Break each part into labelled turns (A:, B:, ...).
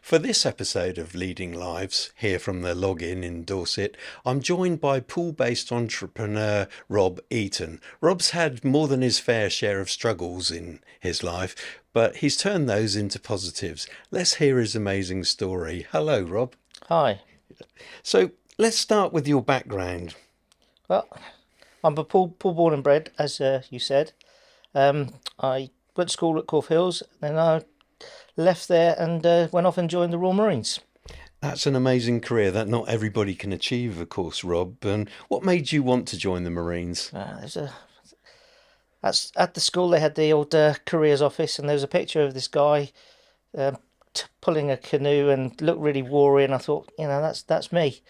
A: For this episode of Leading Lives, here from the login in Dorset, I'm joined by pool-based entrepreneur Rob Eaton. Rob's had more than his fair share of struggles in his life, but he's turned those into positives. Let's hear his amazing story. Hello, Rob.
B: Hi.
A: So let's start with your background.
B: Well, I'm a pool born and bred, as you said. I went to school at Corfe Hills, then I left there and went off and joined the Royal Marines.
A: That's an amazing career that not everybody can achieve, of course, Rob. And what made you want to join the Marines?
B: At the school they had the old careers office, and there was a picture of this guy pulling a canoe and looked really warrior. And I thought, that's me.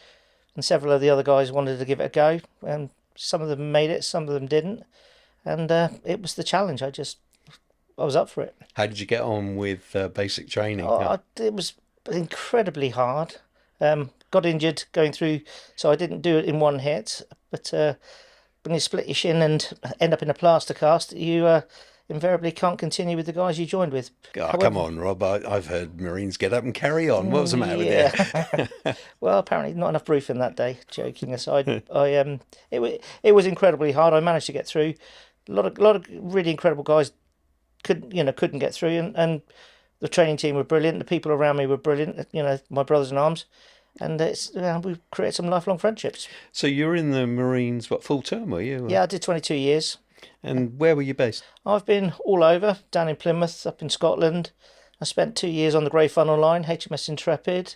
B: And several of the other guys wanted to give it a go, and some of them made it, some of them didn't. And it was the challenge. I was up for it.
A: How did you get on with basic training?
B: It was incredibly hard. Got injured going through, so I didn't do it in one hit. But when you split your shin and end up in a plaster cast, you invariably can't continue with the guys you joined with.
A: Oh, come on, Rob. I've heard Marines get up and carry on. What was the matter with you?
B: Well, apparently not enough briefing that day. Joking aside, it was incredibly hard. I managed to get through. A lot of really incredible guys couldn't get through, and the training team were brilliant. The people around me were brilliant. My brothers in arms, and we created some lifelong friendships.
A: So you're in the Marines, what, full term, were you?
B: Yeah, I did 22 years.
A: And where were you based?
B: I've been all over, down in Plymouth, up in Scotland. I spent 2 years on the Grey Funnel Line, HMS Intrepid.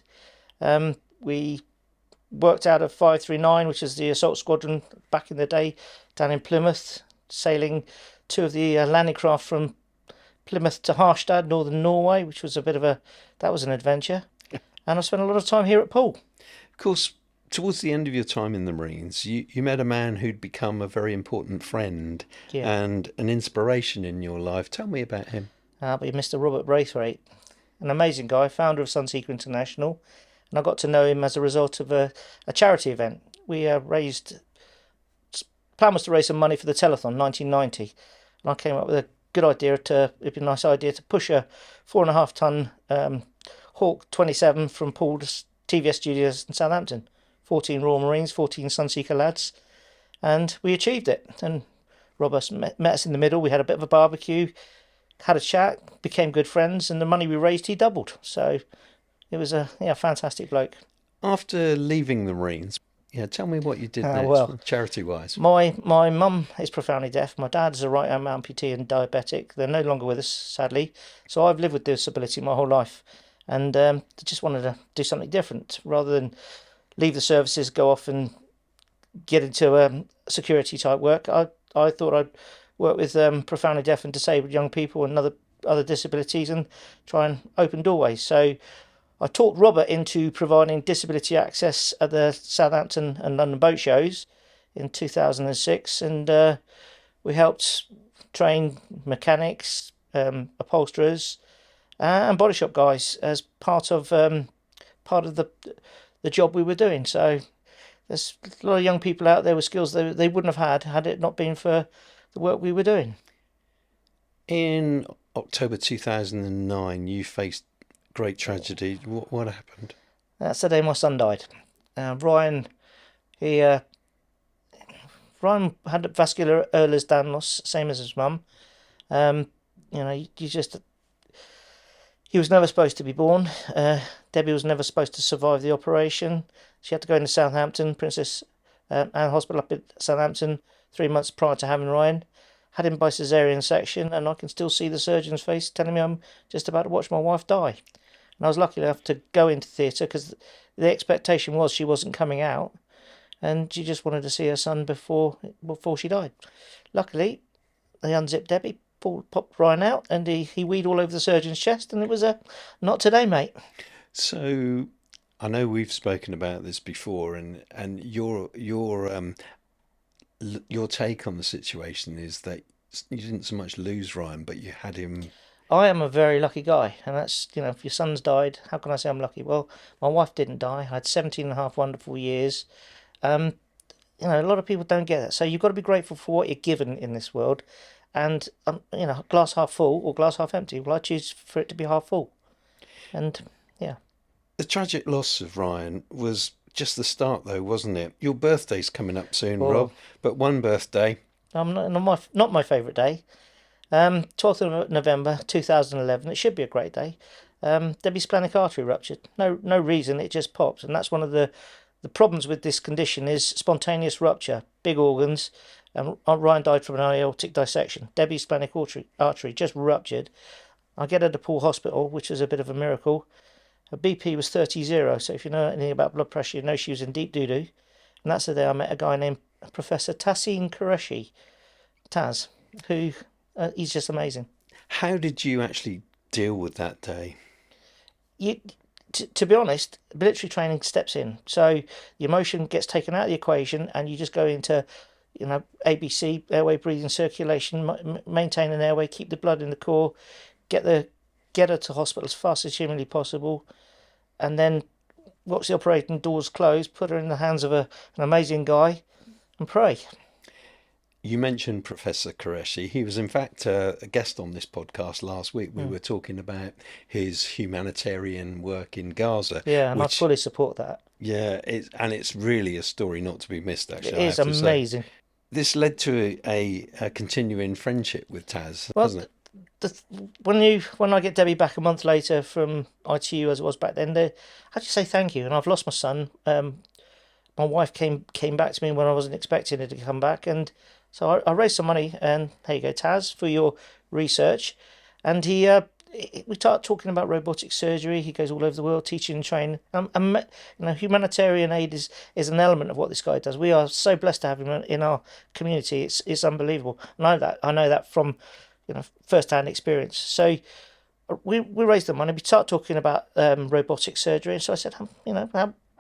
B: We worked out of 539, which is the assault squadron back in the day, down in Plymouth, sailing two of the landing craft from Plymouth to Harstad, northern Norway, which was that was an adventure. And I spent a lot of time here at Poole.
A: Of course, towards the end of your time in the Marines, you met a man who'd become a very important friend and an inspiration in your life. Tell me about him.
B: Mr. Robert Braithwaite, an amazing guy, founder of Sunseeker International. And I got to know him as a result of a charity event. We plan was to raise some money for the telethon 1990. And I came up with a good idea it'd be a nice idea to push a 4.5 ton Hawk 27 from Poole to TVS Studios in Southampton. 14 Royal Marines, 14 Sunseeker lads, and we achieved it. And Robert met us in the middle. We had a bit of a barbecue, had a chat, became good friends, and the money we raised he doubled. So it was a fantastic bloke.
A: After leaving the Marines, tell me what you did next, charity-wise.
B: My mum is profoundly deaf. My dad's a right-arm amputee and diabetic. They're no longer with us, sadly. So I've lived with disability my whole life, and just wanted to do something different rather than leave the services, go off and get into security type work. I thought I'd work with profoundly deaf and disabled young people and other disabilities and try and open doorways. So I talked Robert into providing disability access at the Southampton and London boat shows in 2006, and we helped train mechanics, upholsterers, and body shop guys as part of the job we were doing. So there's a lot of young people out there with skills they wouldn't have had it not been for the work we were doing.
A: In October 2009, you faced great tragedy. What happened?
B: That's the day my son died. Ryan had vascular Ehlers-Danlos, same as his mum. He was never supposed to be born. Debbie was never supposed to survive the operation. She had to go into Southampton, Princess Anne Hospital up at Southampton, 3 months prior to having Ryan. Had him by caesarean section, and I can still see the surgeon's face telling me I'm just about to watch my wife die. And I was lucky enough to go into theatre because the expectation was she wasn't coming out, and she just wanted to see her son before she died. Luckily, they unzipped Debbie, popped Ryan out, and he weed all over the surgeon's chest, and it was not today, mate.
A: So I know we've spoken about this before, and your take on the situation is that you didn't so much lose Ryan, but you had him.
B: I am a very lucky guy, and that's, if your son's died, how can I say I'm lucky? Well, my wife didn't die. I had 17 and a half wonderful years. A lot of people don't get that. So you've got to be grateful for what you're given in this world. And, glass half full or glass half empty. Well, I choose for it to be half full. And, yeah.
A: The tragic loss of Ryan was just the start, though, wasn't it? Your birthday's coming up soon, Rob,
B: Or
A: but one birthday.
B: not my favourite day. 12th of November 2011. It should be a great day. Debbie's splenic artery ruptured. No reason. It just popped, and that's one of the problems with this condition is spontaneous rupture, big organs. Ryan died from an aortic dissection. Debbie's splenic artery just ruptured. I get her to Poole Hospital, which was a bit of a miracle. Her BP was 30-0, so if you know anything about blood pressure, you know she was in deep doo-doo. And that's the day I met a guy named Professor Tassin Qureshi, Taz, who he's just amazing.
A: How did you actually deal with that day?
B: You, to be honest, military training steps in. So the emotion gets taken out of the equation, and you just go into, ABC, airway, breathing, circulation, maintain an airway, keep the blood in the core, get her to hospital as fast as humanly possible, and then watch the operating doors close, put her in the hands of an amazing guy, and pray.
A: You mentioned Professor Qureshi. He was, in fact, a guest on this podcast last week. We were talking about his humanitarian work in Gaza.
B: Yeah, and I fully support that.
A: Yeah, it's really a story not to be missed, actually.
B: It is amazing.
A: This led to a continuing friendship with Taz,
B: Well,
A: hasn't it?
B: when I get Debbie back a month later from ITU as it was back then, I just say thank you. And I've lost my son. My wife came back to me when I wasn't expecting her to come back, and so I raised some money. And here you go, Taz, for your research. And we start talking about robotic surgery. He goes all over the world teaching and training. Humanitarian aid is an element of what this guy does. We are so blessed to have him in our community. It's unbelievable. I know that from first-hand experience. So we raised the money. We start talking about robotic surgery. And so I said,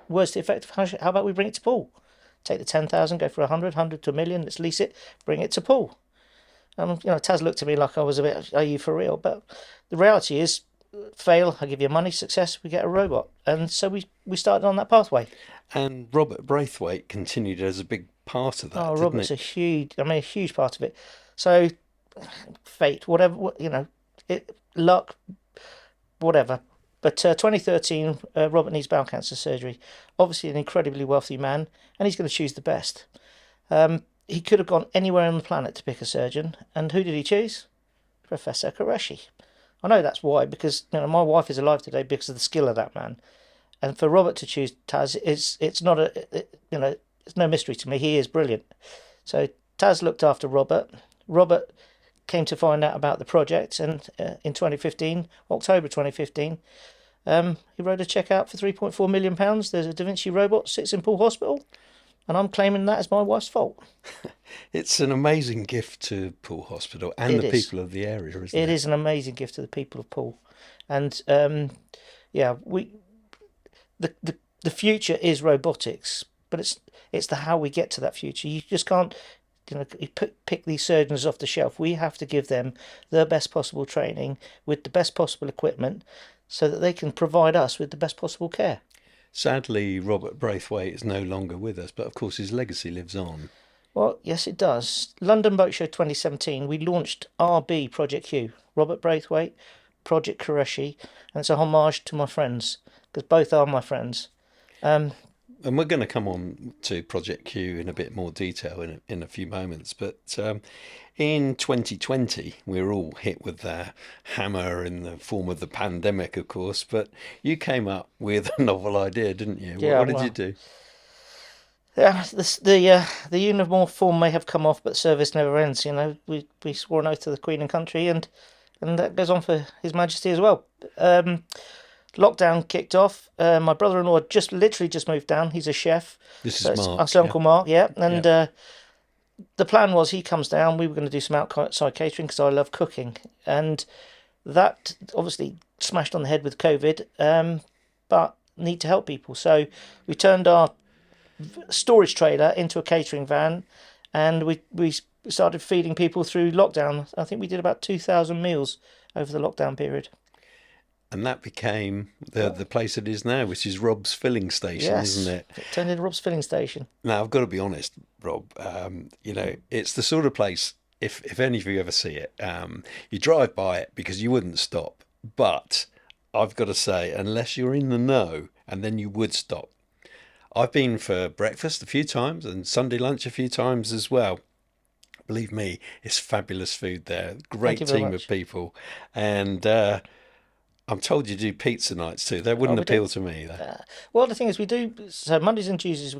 B: where's the effect? How about we bring it to Poole? Take the 10,000, go for 100 to a million. Let's lease it, bring it to Poole. Taz looked at me like I was a bit, are you for real? But the reality is, fail, I give you money, success, we get a robot. And so we started on that pathway.
A: And Robert Braithwaite continued as a big part of that, didn't
B: Robert's
A: he?
B: a huge part of it. So fate, whatever, luck, whatever. But 2013, Robert needs bowel cancer surgery. Obviously an incredibly wealthy man, and he's going to choose the best. He could have gone anywhere on the planet to pick a surgeon, and who did he choose? Professor Qureshi. I know that's why, because my wife is alive today because of the skill of that man. And for Robert to choose Taz, it's not it's no mystery to me. He is brilliant. So Taz looked after Robert. Robert came to find out about the project, and in 2015, October 2015, he wrote a cheque out for £3.4 million. There's a Da Vinci robot, sits in Poole Hospital, and I'm claiming that as my wife's fault.
A: It's an amazing gift to Poole Hospital and the people of the area, isn't it?
B: It is an amazing gift to the people of Poole. And the future is robotics, but it's the how we get to that future. You just can't you pick these surgeons off the shelf. We have to give them the best possible training with the best possible equipment so that they can provide us with the best possible care.
A: Sadly, Robert Braithwaite is no longer with us, but of course his legacy lives on.
B: Well, yes, it does. London Boat Show 2017, we launched RB Project Q, Robert Braithwaite, Project Qureshi, and it's a homage to my friends, because both are my friends.
A: And we're going to come on to Project Q in a bit more detail in a few moments. But in 2020, we were all hit with the hammer in the form of the pandemic, of course. But you came up with a novel idea, didn't you?
B: Yeah,
A: what did you do?
B: Yeah, the uniform may have come off, but service never ends. We swore an oath to the Queen and country, and that goes on for His Majesty as well. Lockdown kicked off. My brother-in-law had literally just moved down. He's a chef.
A: This is Mark.
B: It's Uncle Mark, yeah. And the plan was he comes down. We were going to do some outside catering because I love cooking, and that obviously smashed on the head with COVID. But need to help people, so we turned our storage trailer into a catering van, and we started feeding people through lockdown. I think we did about 2,000 meals over the lockdown period.
A: And that became the place it is now, which is Rob's Filling Station, isn't it?
B: It turned into Rob's Filling Station.
A: Now, I've got to be honest, Rob, it's the sort of place, if any of you ever see it, you drive by it because you wouldn't stop. But I've got to say, unless you're in the know, and then you would stop. I've been for breakfast a few times and Sunday lunch a few times as well. Believe me, it's fabulous food there.
B: Thank
A: Great
B: you very
A: team of
B: much.
A: people. And I'm told you do pizza nights too. That
B: Oh,
A: wouldn't
B: we do.
A: appeal to me, though.
B: Uh, well, the thing is, we do. So Mondays and Tuesdays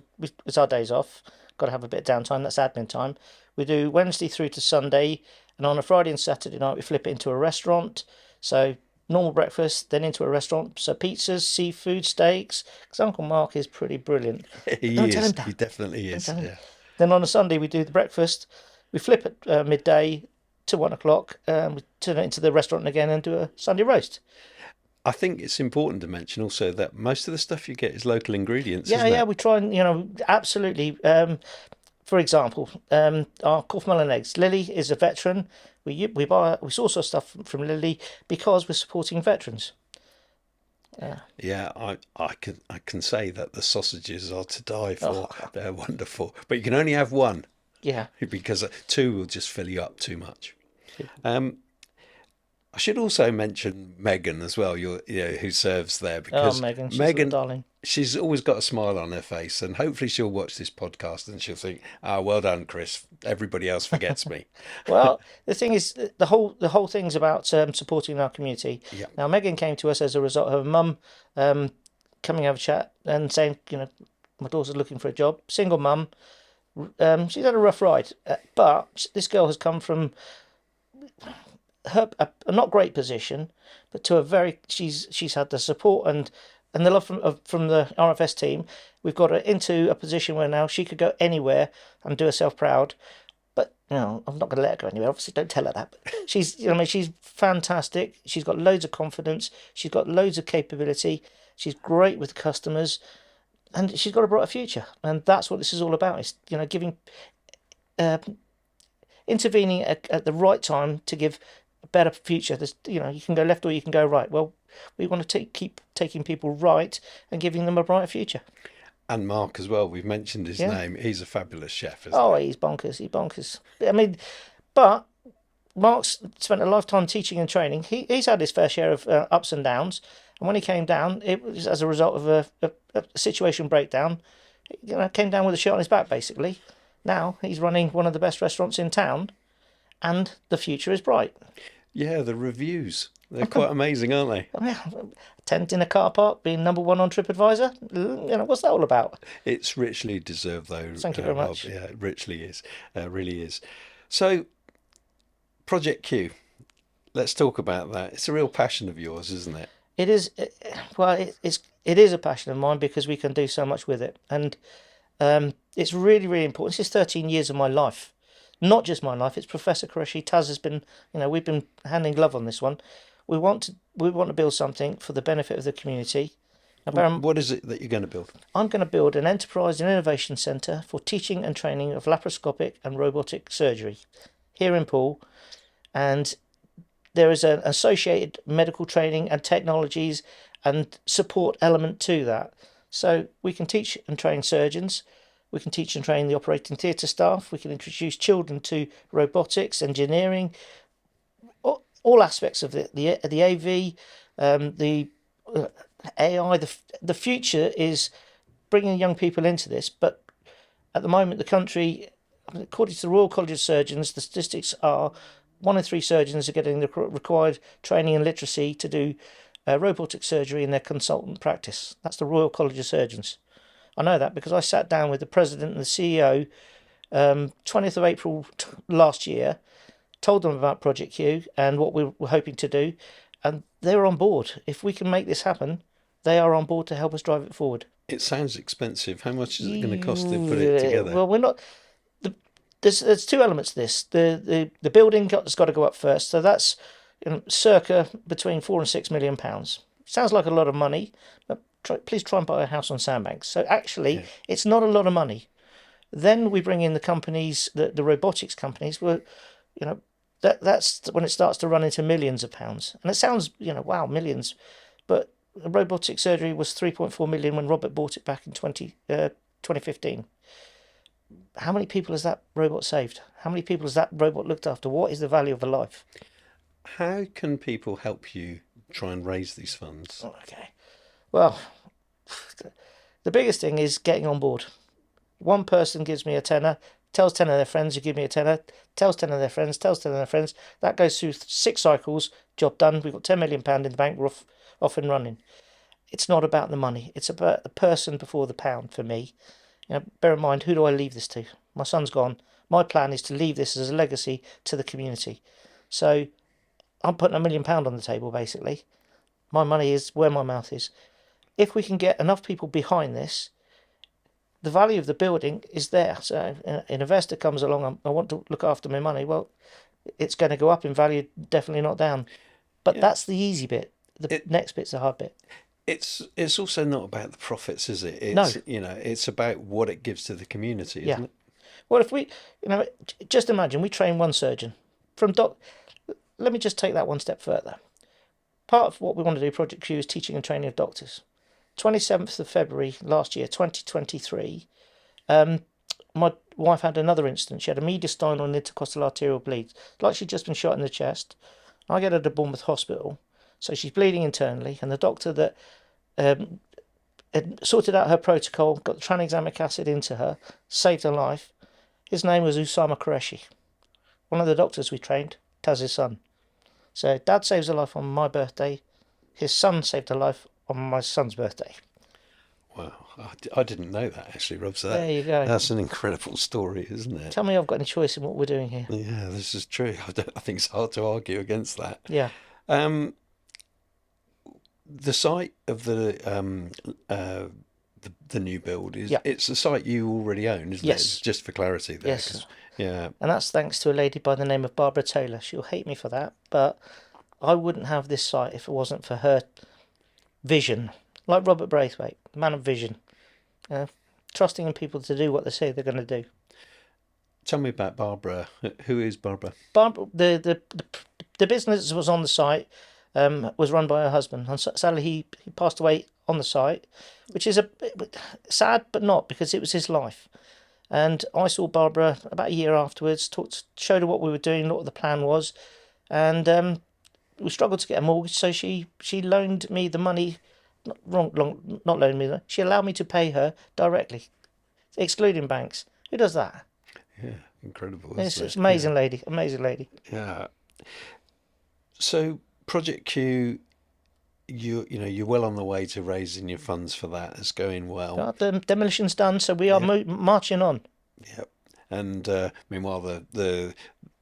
B: is our days off. Got to have a bit of downtime. That's admin time. We do Wednesday through to Sunday, and on a Friday and Saturday night we flip it into a restaurant. So normal breakfast, then into a restaurant. So pizzas, seafood, steaks. Because Uncle Mark is pretty brilliant. But
A: He
B: don't tell him
A: is. He
B: that.
A: definitely
B: Don't
A: is.
B: tell him.
A: Yeah.
B: Then on a Sunday we do the breakfast. We flip at midday to 1 o'clock. We turn it into the restaurant again and do a Sunday roast.
A: I think it's important to mention also that most of the stuff you get is local ingredients,
B: Yeah,
A: isn't
B: yeah,
A: it?
B: we try and, absolutely. For example, our Corfmelon eggs. Lily is a veteran. We source our stuff from Lily because we're supporting veterans.
A: Yeah, I can say that the sausages are to die for.
B: Oh,
A: They're wonderful, but you can only have one
B: yeah.
A: because two will just fill you up too much. Um, I should also mention Megan as well, who serves there
B: Oh,
A: because
B: Megan, she's a
A: Megan,
B: darling.
A: she's always got a smile on her face, and hopefully she'll watch this podcast and she'll think, "Ah, well done, Chris. Everybody else forgets me."
B: Well, the thing is, the whole thing's about supporting our community.
A: Yeah,
B: Now, Megan came to us as a result of her mum um, coming over chat and saying, my daughter's looking for a job. Single mum. She's had a rough ride, but this girl has come from a not great position, but to a very she's had the support and the love from the RFS team. We've got her into a position where now she could go anywhere and do herself proud. But I'm not going to let her go anywhere. Obviously, don't tell her that. But she's fantastic. She's got loads of confidence. She's got loads of capability. She's great with customers, and she's got a brighter future. And that's what this is all about. Is giving, uh, intervening at the right time to give a better future. You can go left or you can go right. Well, we want to keep taking people right and giving them a brighter future.
A: and Mark as well. We've mentioned his
B: Yeah.
A: name. He's a fabulous chef, isn't
B: Oh,
A: he?
B: he's bonkers. He's bonkers. I mean, but Mark's spent a lifetime teaching and training. He's had his fair share of ups and downs. And when he came down, it was as a result of a situation breakdown. Came down with a shot on his back, basically. Now he's running one of the best restaurants in town, and the future is bright.
A: Yeah, the reviews. They're quite amazing, aren't they?
B: I mean, a tent in a car park being number one on TripAdvisor. What's that all about?
A: It's richly deserved, though,
B: Thank you very
A: Rob.
B: much.
A: Yeah, it richly is. Really is. So, Project Q. Let's talk about that. It's a real passion of yours, isn't it?
B: It is, well, it is a passion of mine because we can do so much with it, and it's really, really important. This is 13 years of my life, not just my life. It's Professor Qureshi. Taz has been, we've been hand in glove on this one. We want to build something for the benefit of the community. Now,
A: What is it that you're going to build?
B: I'm going to build an enterprise and innovation centre for teaching and training of laparoscopic and robotic surgery here in Poole, and there is an associated medical training and technologies and support element to that. So we can teach and train surgeons, we can teach and train the operating theatre staff, we can introduce children to robotics, engineering, all aspects of the AV, the AI. The future is bringing young people into this, but at the moment the country, according to the Royal College of Surgeons, the statistics are 1 in 3 surgeons are getting the required training and literacy to do robotic surgery in their consultant practice. That's the Royal College of Surgeons. I know that because I sat down with the president and the CEO 20th of April last year, told them about Project Q and what we were hoping to do, and they were on board. If we can make this happen, they are on board to help us drive it forward.
A: It sounds expensive. How much is it going to cost to put it together?
B: Well, we're not. There's two elements to this. The building has got to go up first, so that's circa between £4 and £6 million. Sounds like a lot of money, but please try and buy a house on Sandbanks. So actually,
A: Yeah.
B: it's not a lot of money. Then we bring in the companies, the robotics companies. That's when it starts to run into millions of pounds. And it sounds, wow, millions, but robotic surgery was 3.4 million when Robert bought it back in 2015. How many people has that robot saved? How many people has that robot looked after? What is the value of a life?
A: How can people help you try and raise these funds?
B: Okay. Well, the biggest thing is getting on board. One person gives me a tenner, tells 10 of their friends who give me a tenner, tells 10 of their friends, tells 10 of their friends. That goes through 6 cycles, job done. We've got £10 million in the bank, we're off and running. It's not about the money. It's about the person before the pound for me. Bear in mind, who do I leave this to? My son's gone. My plan is to leave this as a legacy to the community. So I'm putting £1 million on the table, basically. My money is where my mouth is. If we can get enough people behind this, the value of the building is there. So an investor comes along, I want to look after my money. Well, it's going to go up in value, definitely not down. But that's the easy bit. The next bit's the hard bit.
A: It's also not about the profits, is it?
B: No.
A: It's about what it gives to the community, isn't it?
B: Well, if we, just imagine we train one surgeon let me just take that one step further. Part of what we want to do, Project Q, is teaching and training of doctors. 27th of February last year, 2023, my wife had another incident. She had a mediastinal and intercostal arterial bleed, like she'd just been shot in the chest. I get her to Bournemouth Hospital, so she's bleeding internally, and the doctor that had sorted out her protocol, got the tranexamic acid into her, saved her life. His name was Usama Qureshi. One of the doctors we trained, Taz's son. So Dad saves a life on my birthday. His son saved a life on my son's birthday.
A: Wow, I didn't know that actually, Rob. So
B: there you go.
A: That's an incredible story, isn't it?
B: Tell me I've got any choice in what we're doing here.
A: Yeah, this is true. I think it's hard to argue against that.
B: Yeah.
A: The site of the new build it's a site you already own, isn't
B: Yes.
A: it? Just for clarity there.
B: Yes.
A: Yeah.
B: And that's thanks to a lady by the name of Barbara Taylor. She'll hate me for that, but I wouldn't have this site if it wasn't for her vision. Like Robert Braithwaite, man of vision. Trusting in people to do what they say they're going to do.
A: Tell me about Barbara. Who is Barbara?
B: Barbara, the business that was on the site was run by her husband. And sadly, he passed away on the site, which is sad, but not, because it was his life. And I saw Barbara about a year afterwards, showed her what we were doing, what the plan was, and we struggled to get a mortgage, so she loaned me the money. Not loaned me. She allowed me to pay her directly, excluding banks. Who does that?
A: Yeah, incredible.
B: It's amazing, lady. Amazing lady.
A: Yeah. So Project Q, you're well on the way to raising your funds for that. It's going well.
B: The demolition's done, so we are marching on.
A: Yep. And meanwhile, the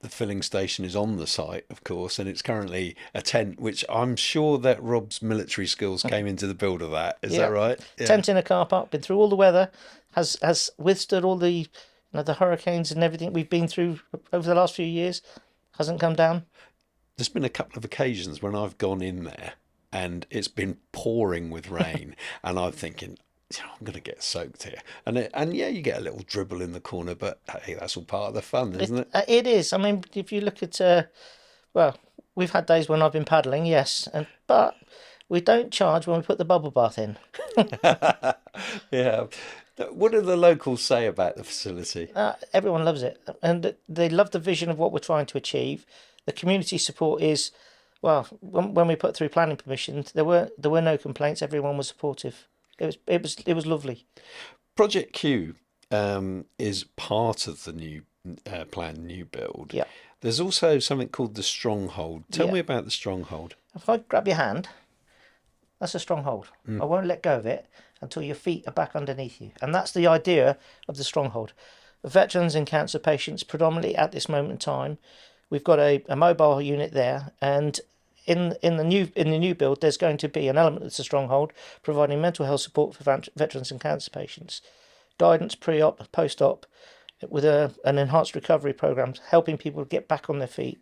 A: filling station is on the site, of course, and it's currently a tent, which I'm sure that Rob's military skills came into the build of that. Is that right? Yeah.
B: Tent in a car park, been through all the weather, has withstood all the the hurricanes and everything we've been through over the last few years. Hasn't come down.
A: There's been a couple of occasions when I've gone in there and it's been pouring with rain, and I'm thinking, I'm going to get soaked here. And yeah, you get a little dribble in the corner, but hey, that's all part of the fun, isn't it?
B: It is. I mean, if you look at, well, we've had days when I've been paddling, yes, but we don't charge when we put the bubble bath in.
A: Yeah. What do the locals say about the facility?
B: Everyone loves it, and they love the vision of what we're trying to achieve. The community support is, well, when we put through planning permission, there were no complaints. Everyone was supportive. It was lovely.
A: Project Q is part of the new new build.
B: Yeah.
A: There's also something called the Stronghold. Tell me about the Stronghold.
B: If I grab your hand, that's a stronghold. I won't let go of it until your feet are back underneath you. And that's the idea of the Stronghold. Veterans and cancer patients, predominantly at this moment in time, we've got a mobile unit there, and in the new build, there's going to be an element that's a Stronghold, providing mental health support for veterans and cancer patients, guidance pre-op, post-op, with an enhanced recovery program, helping people get back on their feet,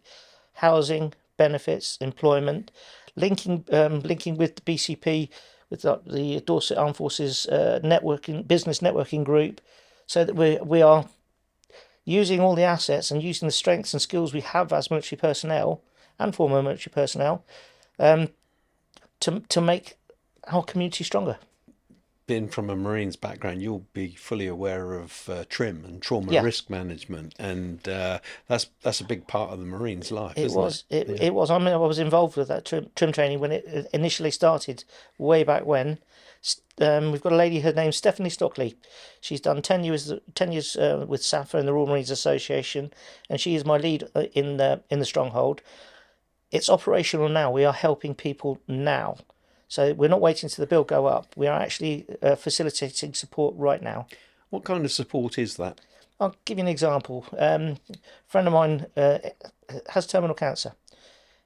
B: housing, benefits, employment, linking with the BCP, with the Dorset Armed Forces business networking group, so that we are using all the assets and using the strengths and skills we have as military personnel and former military personnel to make our community stronger.
A: being from a Marines background, you'll be fully aware of TRIM and trauma
B: Yeah,
A: risk management, and that's a big part of the Marines' life,
B: it
A: isn't it?
B: was. It,
A: Yeah.
B: it was. I mean, I was involved with that trim training when it initially started, way back when. We've got a lady. Her name's Stephanie Stockley. She's done 10 years. 10 years with SAFA and the Royal Marines Association, and she is my lead in the Stronghold. It's operational now. We are helping people now. So we're not waiting till the bill go up. We are actually facilitating support right now.
A: What kind of support is that?
B: I'll give you an example. A friend of mine has terminal cancer.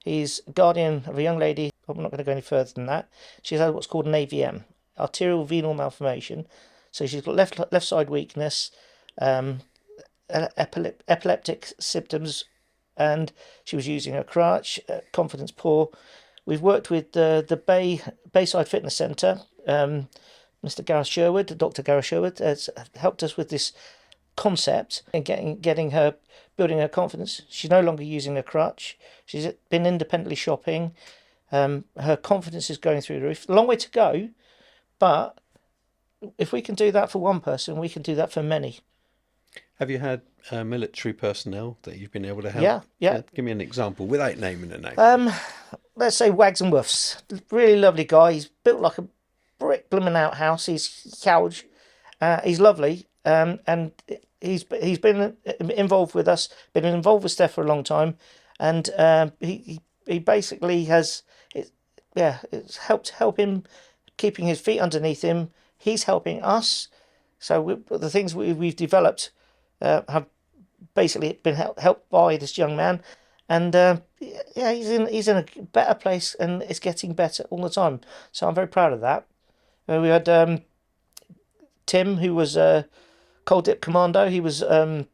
B: He's guardian of a young lady. I'm not going to go any further than that. She's had what's called an AVM, arterial venal malformation. So she's got left side weakness, um, epileptic symptoms, and she was using a crutch, confidence poor. We've worked with the Bayside Fitness Centre. Mr. Gareth Sherwood, Dr. Gareth Sherwood, has helped us with this concept and getting her building her confidence. She's no longer using a crutch. She's been independently shopping. Her confidence is going through the roof. A long way to go, but if we can do that for one person, we can do that for many.
A: Have you had military personnel that you've been able to help?
B: Yeah, yeah.
A: Give me an example without naming a name.
B: Let's say Wags and Woofs. Really lovely guy. He's built like a brick blooming outhouse. He's huge. He's lovely. And he's been involved with us. Been involved with Steph for a long time, and he basically has it's help him keeping his feet underneath him. He's helping us. So the things we've developed have basically been helped by this young man, and he's in a better place, and it's getting better all the time. So I'm very proud of that. We had Tim, who was Cold Dip Commando. He was on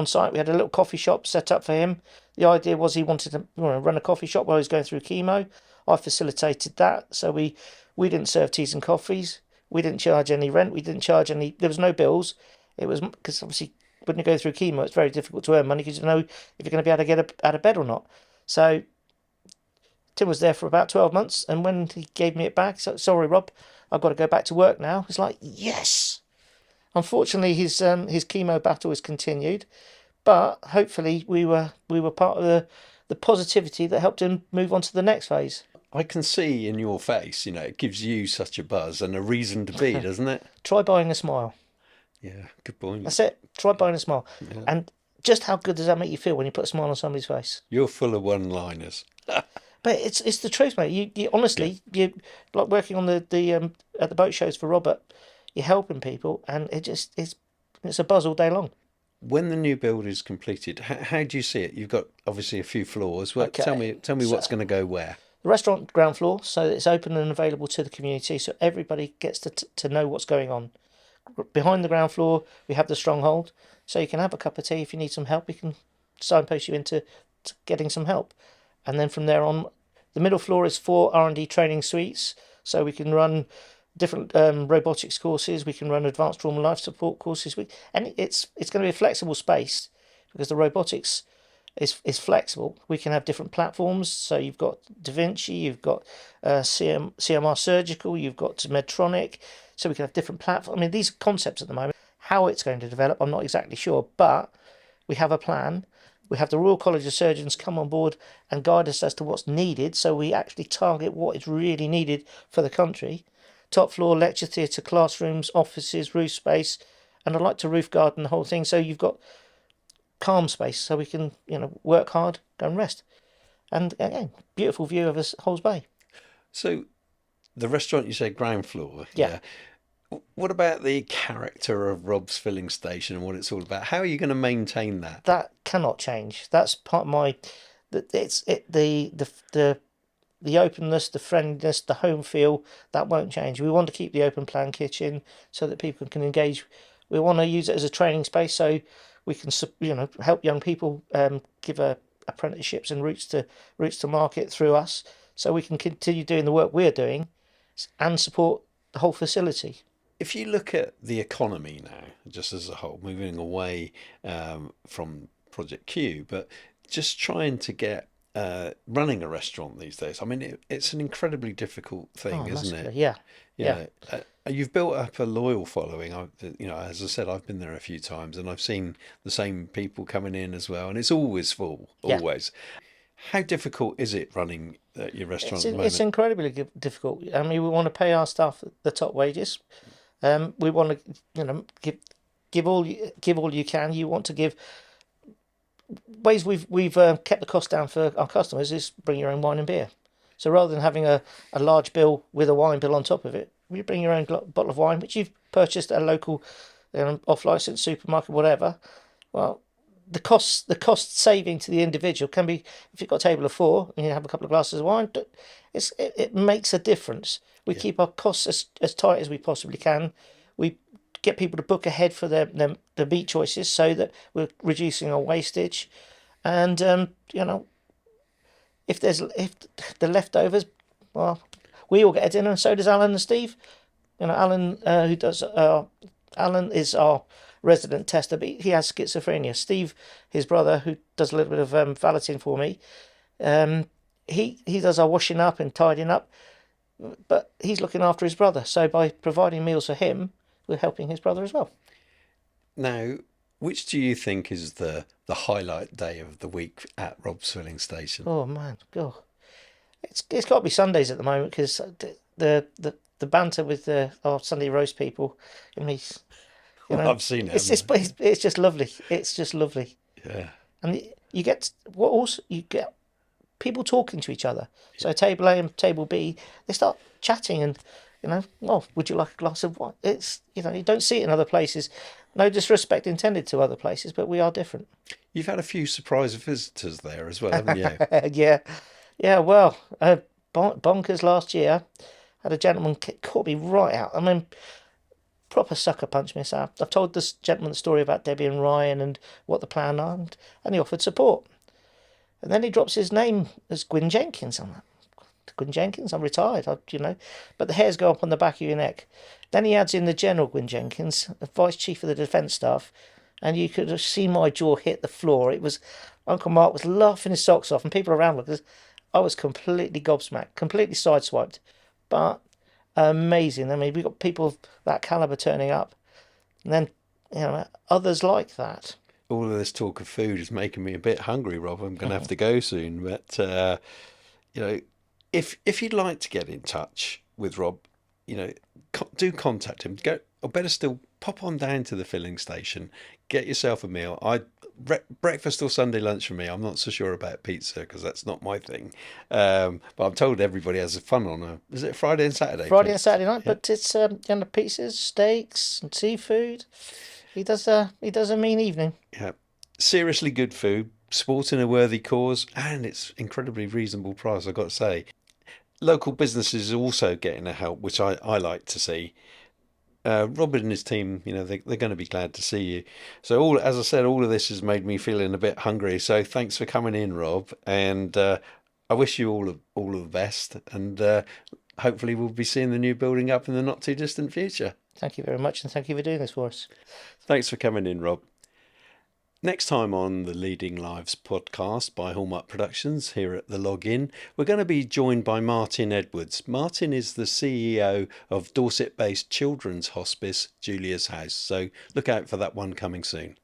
B: site. We had a little coffee shop set up for him. The idea was he wanted to run a coffee shop while he was going through chemo. I facilitated that, so we didn't serve teas and coffees. We didn't charge any rent. We didn't charge any. There was no bills. It was because obviously when you go through chemo, it's very difficult to earn money because you don't know if you're going to be able to get out of bed or not. So Tim was there for about 12 months, and when he gave me it back, so sorry, Rob, I've got to go back to work now. It's like, yes. Unfortunately, his chemo battle is continued, but hopefully we were part of the positivity that helped him move on to the next phase.
A: I can see in your face, it gives you such a buzz and a reason to be, doesn't it?
B: Try buying a smile.
A: Yeah, good point.
B: That's it. Try buying a smile.
A: Yeah.
B: And just how good does that make you feel when you put a smile on somebody's face?
A: You're full of one-liners.
B: But it's the truth, mate. You honestly, you like working on the at the boat shows for Robert. You're helping people, and it's a buzz all day long.
A: When the new build is completed, how do you see it? You've got obviously a few floors. Well,
B: Okay.
A: Tell me what's going to go where.
B: The restaurant ground floor, so it's open and available to the community, so everybody gets to know what's going on. Behind the ground floor, we have the Stronghold, so you can have a cup of tea. If you need some help, we can signpost you into getting some help. And then from there on, the middle floor is 4 R&D training suites, so we can run different robotics courses. We can run advanced trauma life support courses. And it's going to be a flexible space because the robotics is flexible. We can have different platforms. So you've got Da Vinci, you've got CMR Surgical, you've got Medtronic. So we can have different platforms. I mean, these are concepts at the moment. How it's going to develop, I'm not exactly sure, but we have a plan. We have the Royal College of Surgeons come on board and guide us as to what's needed, so we actually target what is really needed for the country. Top floor, lecture theatre, classrooms, offices, roof space, and I'd like to roof garden the whole thing, so you've got calm space, so we can work hard, go and rest. And again, beautiful view of Holles Bay.
A: So, the restaurant, you say ground floor.
B: Yeah.
A: What about the character of Rob's Filling Station and what it's all about? How are you going to maintain that?
B: That cannot change. That's part of my. The openness, the friendliness, the home feel, that won't change. We want to keep the open plan kitchen so that people can engage. We want to use it as a training space so we can help young people give apprenticeships and routes to market through us, so we can continue doing the work we're doing and support the whole facility.
A: If you look at the economy now, just as a whole, moving away from Project Q, but just trying to get running a restaurant these days. I mean, it's an incredibly difficult thing,
B: Oh,
A: isn't
B: massively.
A: it?
B: Yeah. Yeah.
A: Yeah, you've built up a loyal following. As I said, I've been there a few times, and I've seen the same people coming in as well, and it's always full,
B: Yeah.
A: always. How difficult is it running your restaurant at the
B: It's
A: moment?
B: incredibly difficult. I mean, we want to pay our staff the top wages. We want to, give all you can. You want to give ways we've kept the cost down for our customers is bring your own wine and beer. So rather than having a large bill with a wine bill on top of it, you bring your own bottle of wine, which you've purchased at a local off-license supermarket, whatever. Well, the cost saving to the individual can be, if you've got a table of four and you have a couple of glasses of wine, it makes a difference. We
A: Yeah.
B: keep our costs as tight as we possibly can. We get people to book ahead for their meat choices so that we're reducing our wastage. And if the leftovers, well, we all get a dinner, and so does Alan and Steve. Alan, Alan is our resident tester, but he has schizophrenia. Steve, his brother, who does a little bit of valeting for me, he does our washing up and tidying up, but he's looking after his brother. So by providing meals for him, we're helping his brother as well.
A: Now, which do you think is the highlight day of the week at Rob's filling station?
B: Oh man, God, it's got to be Sundays at the moment because the banter with our Sunday roast people, I mean,
A: I've seen it.
B: it's just lovely. It's just lovely,
A: Yeah.
B: and you get what also you get people talking to each other. So table A and table B, they start chatting and oh, would you like a glass of wine? It's you don't see it in other places. No disrespect intended to other places, but we are different.
A: You've had a few surprise visitors there as well, haven't you?
B: Yeah, yeah. Well, bonkers last year. Had a gentleman caught me right out. I mean, proper sucker punch me. So I've told this gentleman the story about Debbie and Ryan and what the plan are, and he offered support. And then he drops his name as Gwyn Jenkins. I'm like, Gwyn Jenkins, I'm retired, but the hairs go up on the back of your neck. Then he adds in the General Gwyn Jenkins, the Vice Chief of the Defence Staff, and you could have seen my jaw hit the floor. It was, Uncle Mark was laughing his socks off, and people around because I was completely gobsmacked, completely sideswiped, but amazing. I mean, we got people of that calibre turning up, and then others like that.
A: All of this talk of food is making me a bit hungry, Rob. I'm going to have to go soon, but you know, if you'd like to get in touch with Rob, do contact him. Go, or better still, pop on down to the filling station, get yourself a meal. Breakfast or Sunday lunch for me. I'm not so sure about pizza because that's not my thing. But I'm told everybody has fun on is it Friday and Saturday?
B: Friday and Saturday night,
A: Yeah.
B: but it's pizzas, steaks, and seafood. He does a mean evening.
A: Yeah, seriously good food, supporting a worthy cause, and it's incredibly reasonable price. I've got to say, local businesses are also getting a help, which I like to see. Robin and his team, they're going to be glad to see you. So as I said, all of this has made me feeling a bit hungry. So thanks for coming in, Rob, and I wish you all of the best. And hopefully we'll be seeing the new building up in the not too distant future.
B: Thank you very much, and thank you for doing this for us.
A: Thanks for coming in, Rob. Next time on the Leading Lives podcast by Hallmark Productions here at the Login, we're going to be joined by Martin Edwards. Martin is the CEO of Dorset-based children's hospice Julia's House, so look out for that one coming soon.